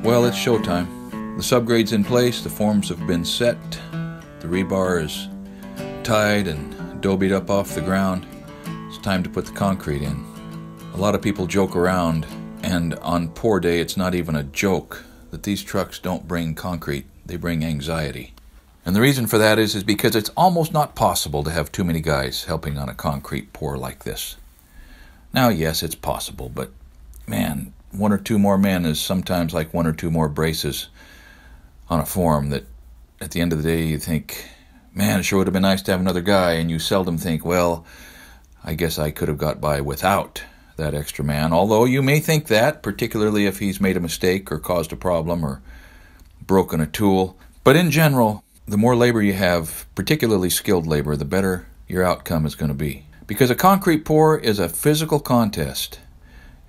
Well, it's showtime. The subgrade's in place, the forms have been set, the rebar is tied and dobied up off the ground. It's time to put the concrete in. A lot of people joke around, and on poor day it's not even a joke, that these trucks don't bring concrete, they bring anxiety. And the reason for that is because it's almost not possible to have too many guys helping on a concrete pour like this. Now, yes, it's possible, but man, one or two more men is sometimes like one or two more braces on a form that at the end of the day you think, man, it sure would have been nice to have another guy, and you seldom think, well, I guess I could have got by without that extra man, although you may think that, particularly if he's made a mistake or caused a problem or broken a tool. But in general, the more labor you have, particularly skilled labor, the better your outcome is going to be. Because a concrete pour is a physical contest.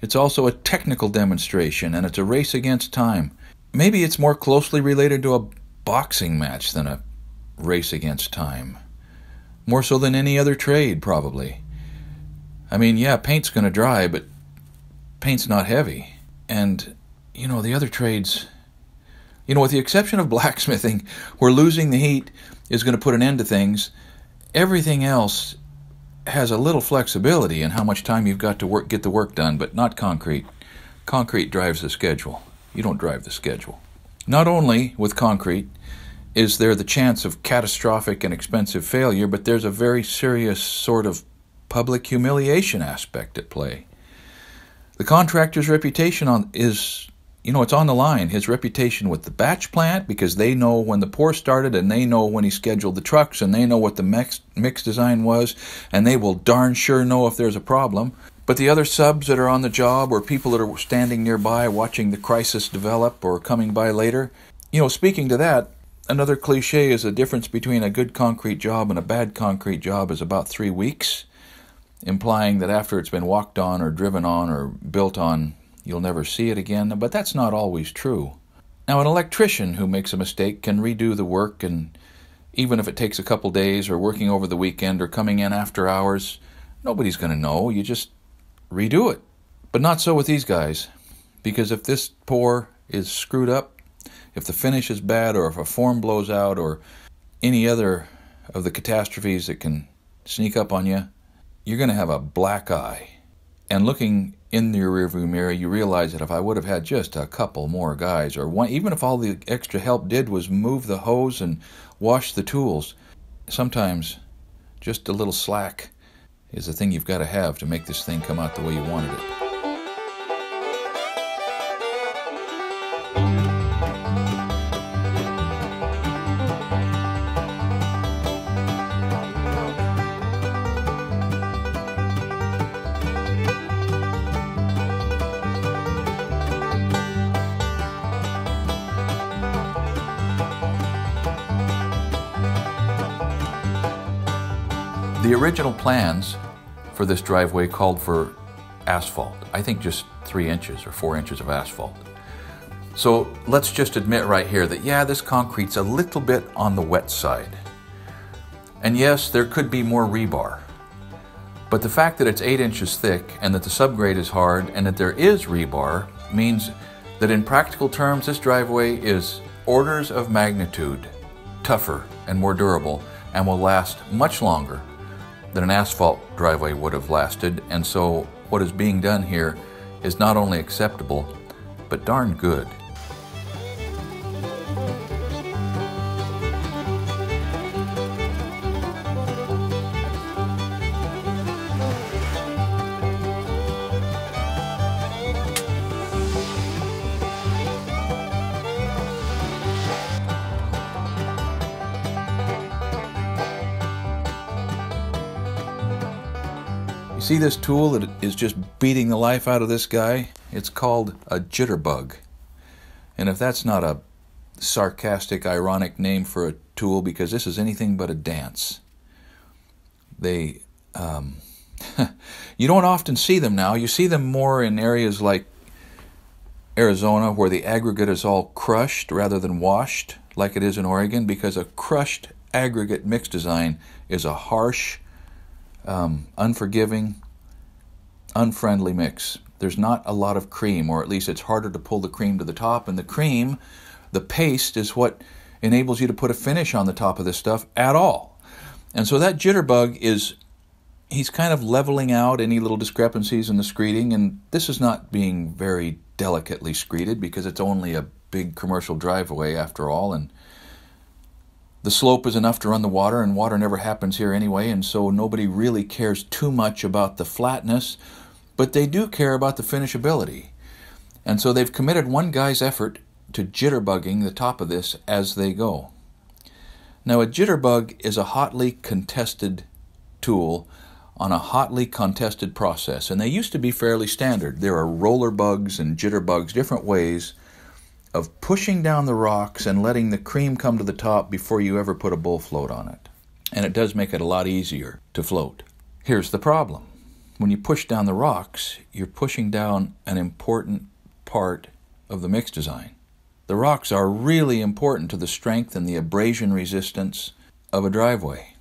It's also a technical demonstration, and it's a race against time. Maybe it's more closely related to a boxing match than a race against time. More so than any other trade, probably. I mean, yeah, paint's going to dry, but paint's not heavy. And, the other trades, with the exception of blacksmithing, where losing the heat is going to put an end to things, everything else has a little flexibility in how much time you've got to get the work done, but not concrete. Concrete drives the schedule. You don't drive the schedule. Not only with concrete is there the chance of catastrophic and expensive failure, but there's a very serious sort of public humiliation aspect at play. The contractor's reputation is it's on the line. His reputation with the batch plant, because they know when the pour started and they know when he scheduled the trucks and they know what the mix design was, and they will darn sure know if there's a problem. But the other subs that are on the job or people that are standing nearby watching the crisis develop or coming by later, speaking to that, another cliche is the difference between a good concrete job and a bad concrete job is about 3 weeks, implying that after it's been walked on or driven on or built on, you'll never see it again, but that's not always true. Now, an electrician who makes a mistake can redo the work, and even if it takes a couple days or working over the weekend or coming in after hours, nobody's going to know. You just redo it. But not so with these guys, because if this pour is screwed up, if the finish is bad, or if a form blows out, or any other of the catastrophes that can sneak up on you, you're going to have a black eye. And looking in your rearview mirror, you realize that if I would have had just a couple more guys, or one, even if all the extra help did was move the hose and wash the tools, sometimes just a little slack is the thing you've got to have to make this thing come out the way you wanted it. The original plans for this driveway called for asphalt. I think just 3 inches or 4 inches of asphalt. So let's just admit right here that, yeah, this concrete's a little bit on the wet side. And yes, there could be more rebar. But the fact that it's 8 inches thick and that the subgrade is hard and that there is rebar means that in practical terms, this driveway is orders of magnitude tougher and more durable and will last much longer than an asphalt driveway would have lasted, and so what is being done here is not only acceptable, but darn good. See this tool that is just beating the life out of this guy? It's called a jitterbug. And if that's not a sarcastic, ironic name for a tool, because this is anything but a dance. You don't often see them now. You see them more in areas like Arizona, where the aggregate is all crushed rather than washed, like it is in Oregon, because a crushed aggregate mix design is a harsh, unforgiving, unfriendly mix. There's not a lot of cream, or at least it's harder to pull the cream to the top, and the cream, the paste, is what enables you to put a finish on the top of this stuff at all. And so that jitterbug he's kind of leveling out any little discrepancies in the screeding, and this is not being very delicately screeded because it's only a big commercial driveway after all, and the slope is enough to run the water, and water never happens here anyway, and so nobody really cares too much about the flatness, but they do care about the finishability. And so they've committed one guy's effort to jitterbugging the top of this as they go. Now, a jitterbug is a hotly contested tool on a hotly contested process, and they used to be fairly standard. There are roller bugs and jitterbugs, different ways of pushing down the rocks and letting the cream come to the top before you ever put a bull float on it. And it does make it a lot easier to float. Here's the problem. When you push down the rocks, you're pushing down an important part of the mix design. The rocks are really important to the strength and the abrasion resistance of a driveway.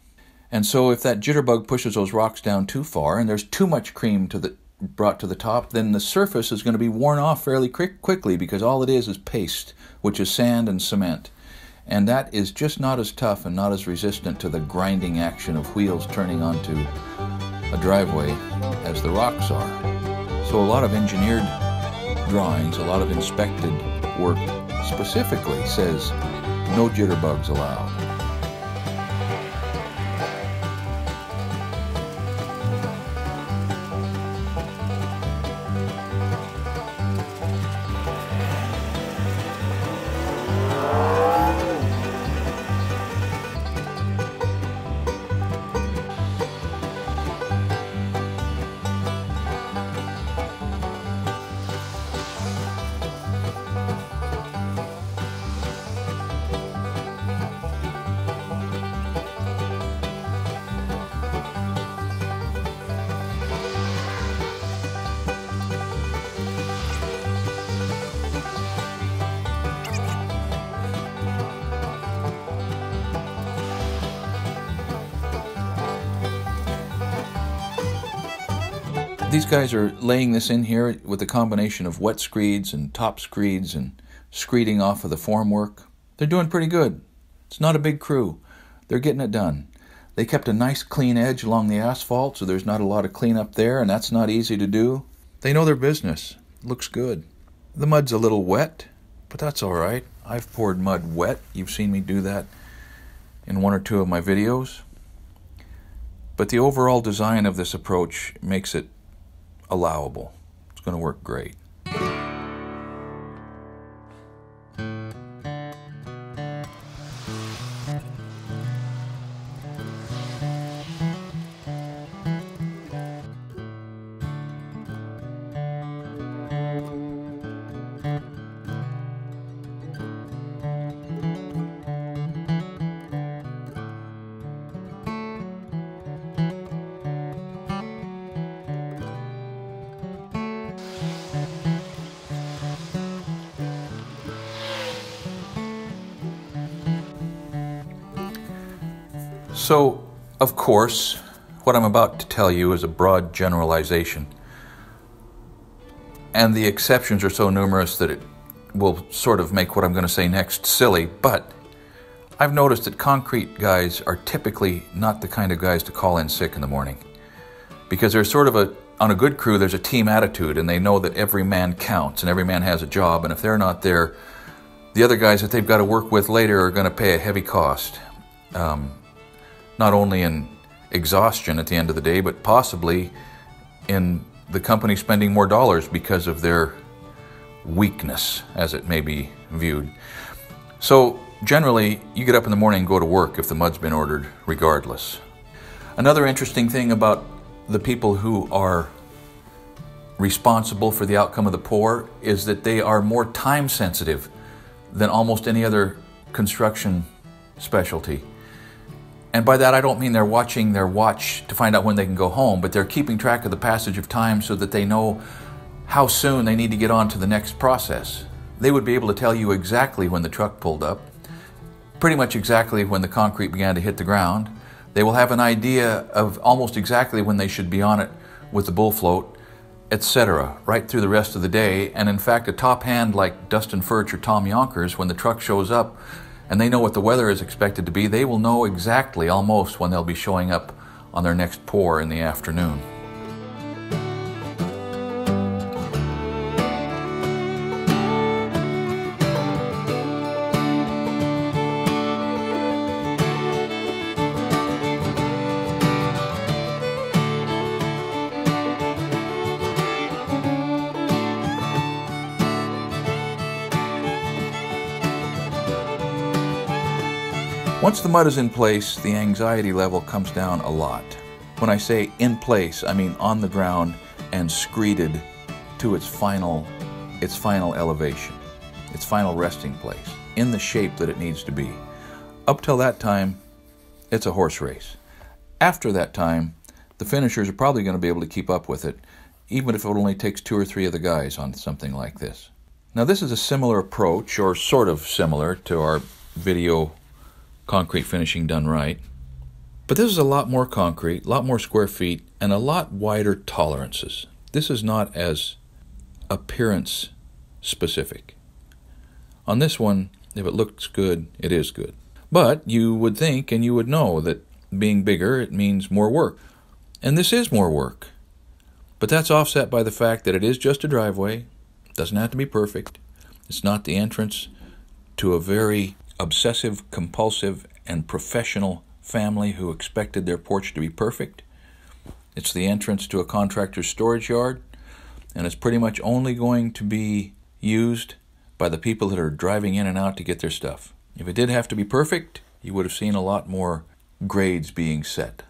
And so if that jitterbug pushes those rocks down too far and there's too much cream brought to the top, then the surface is going to be worn off fairly quickly because all it is paste, which is sand and cement. And that is just not as tough and not as resistant to the grinding action of wheels turning onto a driveway as the rocks are. So a lot of engineered drawings, a lot of inspected work specifically says no jitterbugs allowed. These guys are laying this in here with a combination of wet screeds and top screeds and screeding off of the formwork. They're doing pretty good. It's not a big crew. They're getting it done. They kept a nice clean edge along the asphalt, so there's not a lot of cleanup there, and that's not easy to do. They know their business. It looks good. The mud's a little wet, but that's all right. I've poured mud wet. You've seen me do that in one or two of my videos. But the overall design of this approach makes it allowable. It's going to work great. So, of course, what I'm about to tell you is a broad generalization. And the exceptions are so numerous that it will sort of make what I'm going to say next silly. But I've noticed that concrete guys are typically not the kind of guys to call in sick in the morning. Because there's sort of on a good crew, there's a team attitude, and they know that every man counts and every man has a job. And if they're not there, the other guys that they've got to work with later are going to pay a heavy cost. Not only in exhaustion at the end of the day, but possibly in the company spending more dollars because of their weakness, as it may be viewed. So generally, you get up in the morning and go to work if the mud's been ordered, regardless. Another interesting thing about the people who are responsible for the outcome of the pour is that they are more time sensitive than almost any other construction specialty. And by that, I don't mean they're watching their watch to find out when they can go home, but they're keeping track of the passage of time so that they know how soon they need to get on to the next process. They would be able to tell you exactly when the truck pulled up, pretty much exactly when the concrete began to hit the ground. They will have an idea of almost exactly when they should be on it with the bull float, etc., right through the rest of the day. And in fact, a top hand like Dustin Furch or Tom Yonkers, when the truck shows up and they know what the weather is expected to be, they will know exactly almost when they'll be showing up on their next pour in the afternoon. Once the mud is in place, the anxiety level comes down a lot. When I say in place, I mean on the ground and screeded to its final elevation, its final resting place, in the shape that it needs to be. Up till that time, it's a horse race. After that time, the finishers are probably going to be able to keep up with it, even if it only takes 2 or 3 of the guys on something like this. Now this is a similar approach, or sort of similar, to our video concrete finishing done right. But this is a lot more concrete, a lot more square feet, and a lot wider tolerances. This is not as appearance specific. On this one, if it looks good, it is good. But you would think and you would know that being bigger, it means more work. And this is more work. But that's offset by the fact that it is just a driveway. It doesn't have to be perfect. It's not the entrance to a very obsessive, compulsive, and professional family who expected their porch to be perfect. It's the entrance to a contractor's storage yard, and it's pretty much only going to be used by the people that are driving in and out to get their stuff. If it did have to be perfect, you would have seen a lot more grades being set,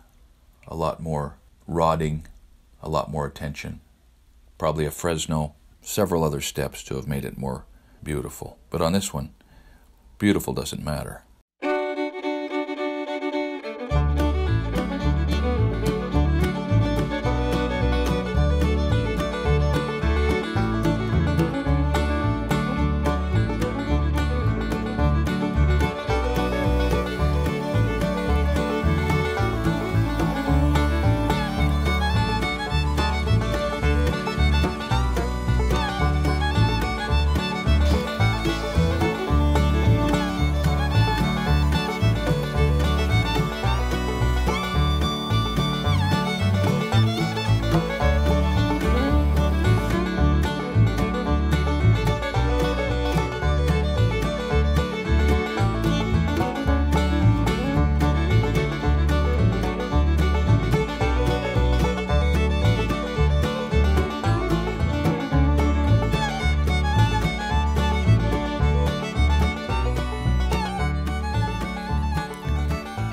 a lot more rodding, a lot more attention, probably a Fresno, several other steps to have made it more beautiful. But on this one, beautiful doesn't matter.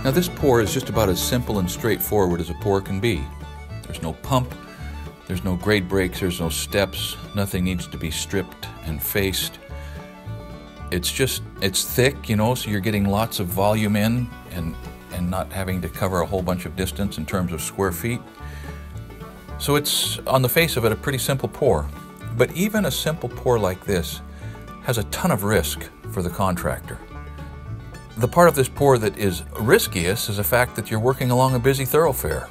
Now this pour is just about as simple and straightforward as a pour can be. There's no pump, there's no grade breaks, there's no steps, nothing needs to be stripped and faced. It's thick, you know, so you're getting lots of volume in and not having to cover a whole bunch of distance in terms of square feet. So it's, on the face of it, a pretty simple pour. But even a simple pour like this has a ton of risk for the contractor. The part of this pour that is riskiest is the fact that you're working along a busy thoroughfare,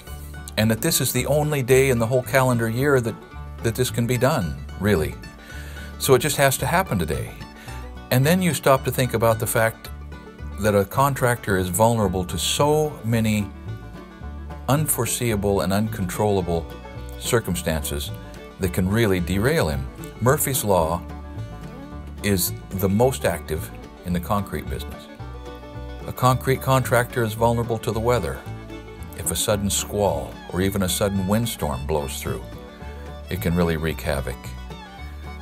and that this is the only day in the whole calendar year that this can be done, really. So it just has to happen today. And then you stop to think about the fact that a contractor is vulnerable to so many unforeseeable and uncontrollable circumstances that can really derail him. Murphy's Law is the most active in the concrete business. A concrete contractor is vulnerable to the weather. If a sudden squall or even a sudden windstorm blows through, it can really wreak havoc.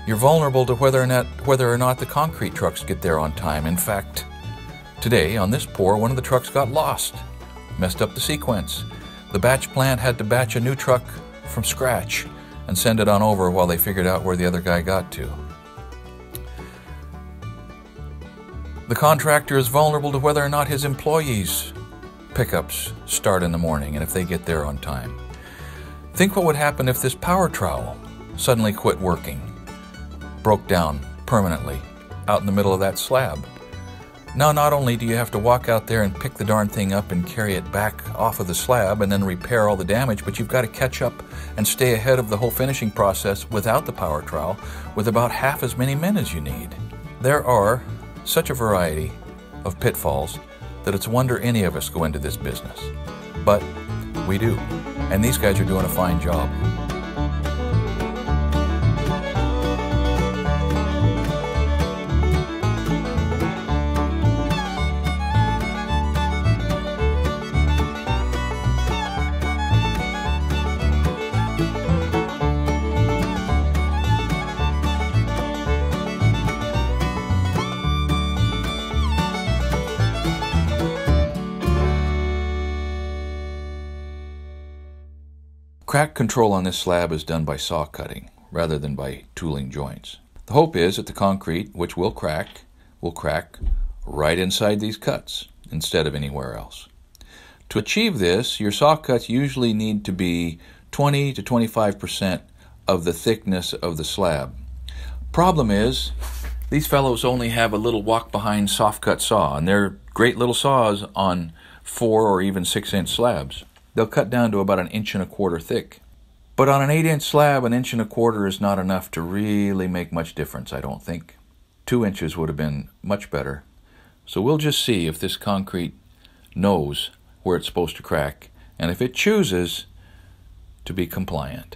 You're vulnerable to whether or not the concrete trucks get there on time. In fact, today on this pour, one of the trucks got lost, messed up the sequence. The batch plant had to batch a new truck from scratch and send it on over while they figured out where the other guy got to. The contractor is vulnerable to whether or not his employees' pickups start in the morning and if they get there on time. Think what would happen if this power trowel suddenly quit working, broke down permanently out in the middle of that slab. Now, not only do you have to walk out there and pick the darn thing up and carry it back off of the slab and then repair all the damage, but you've got to catch up and stay ahead of the whole finishing process without the power trowel with about half as many men as you need. There are such a variety of pitfalls that it's a wonder any of us go into this business. But we do, and these guys are doing a fine job. Crack control on this slab is done by saw cutting rather than by tooling joints. The hope is that the concrete, which will crack right inside these cuts instead of anywhere else. To achieve this, your saw cuts usually need to be 20 to 25% of the thickness of the slab. Problem is, these fellows only have a little walk-behind soft cut saw, and they're great little saws on 4 or even 6-inch slabs. They'll cut down to about 1 1/4 inches thick. But on an 8-inch slab, 1 1/4 inches is not enough to really make much difference, I don't think. 2 inches would have been much better. So we'll just see if this concrete knows where it's supposed to crack, and if it chooses to be compliant.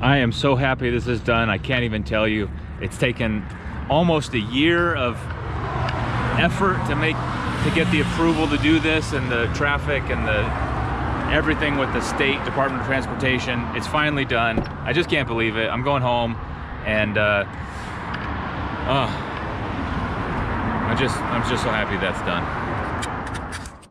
I am so happy this is done. I can't even tell you. It's taken almost a year of effort to get the approval to do this, and the traffic and everything with the State Department of Transportation. It's finally done. I just can't believe it. I'm going home, and I'm just so happy that's done.